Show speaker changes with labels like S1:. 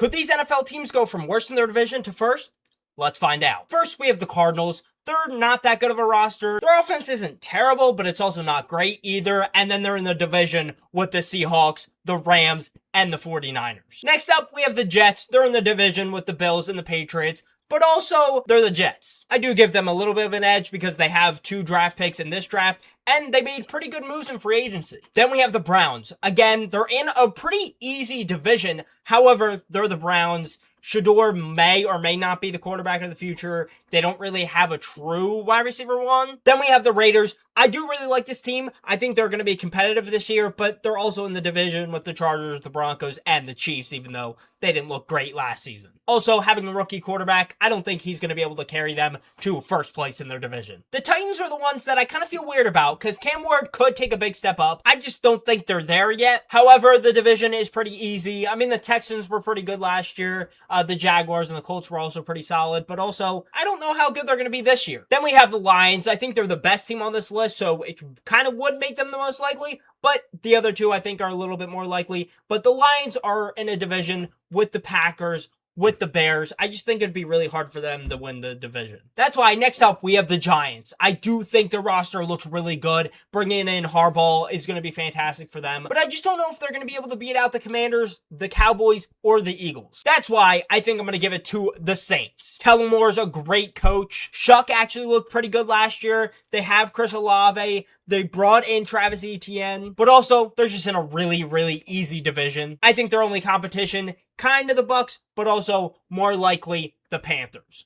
S1: Could these NFL teams go from worst in their division to first? Let's find out. First, we have the Cardinals. They're not that good of a roster. Their offense isn't terrible, but it's also not great either. And then they're in the division with the Seahawks, the Rams, and the 49ers. Next up, we have the Jets. They're in the division with the Bills and the Patriots, but also they're the Jets. I do give them a little bit of an edge because they have 2 draft picks in this draft, and they made pretty good moves in free agency. Then we have the Browns. Again, they're in a pretty easy division. However, they're the Browns. Shedeur may or may not be the quarterback of the future. They don't really have a true wide receiver one. Then we have the Raiders. I do really like this team. I think they're going to be competitive this year, but they're also in the division with the Chargers, the Broncos, and the Chiefs, even though they didn't look great last season. Also, having a rookie quarterback, I don't think he's going to be able to carry them to first place in their division. The Titans are the ones that I kind of feel weird about because Cam Ward could take a big step up. I just don't think they're there yet. However, the division is pretty easy. I mean, the Texans were pretty good last year. The Jaguars and the Colts were also pretty solid, but also, I don't know how good they're going to be this year. Then we have the Lions. I think they're the best team on this list, so it kind of would make them the most likely, but the other two I think are a little bit more likely. But the Lions are in a division with the Packers, with the Bears. I just think it'd be really hard for them to win the division. That's why next up we have the Giants. I do think their roster looks really good. Bringing in Harbaugh is going to be fantastic for them, but I just don't know if they're going to be able to beat out the Commanders, the Cowboys, or the Eagles. That's why I think I'm going to give it to the Saints. Kellen Moore's a great coach. Shuck actually looked pretty good last year. They have Chris Olave. They brought in Travis Etienne, but also they're just in a really, really easy division. I think their only competition, kind of the Bucks, but also more likely the Panthers.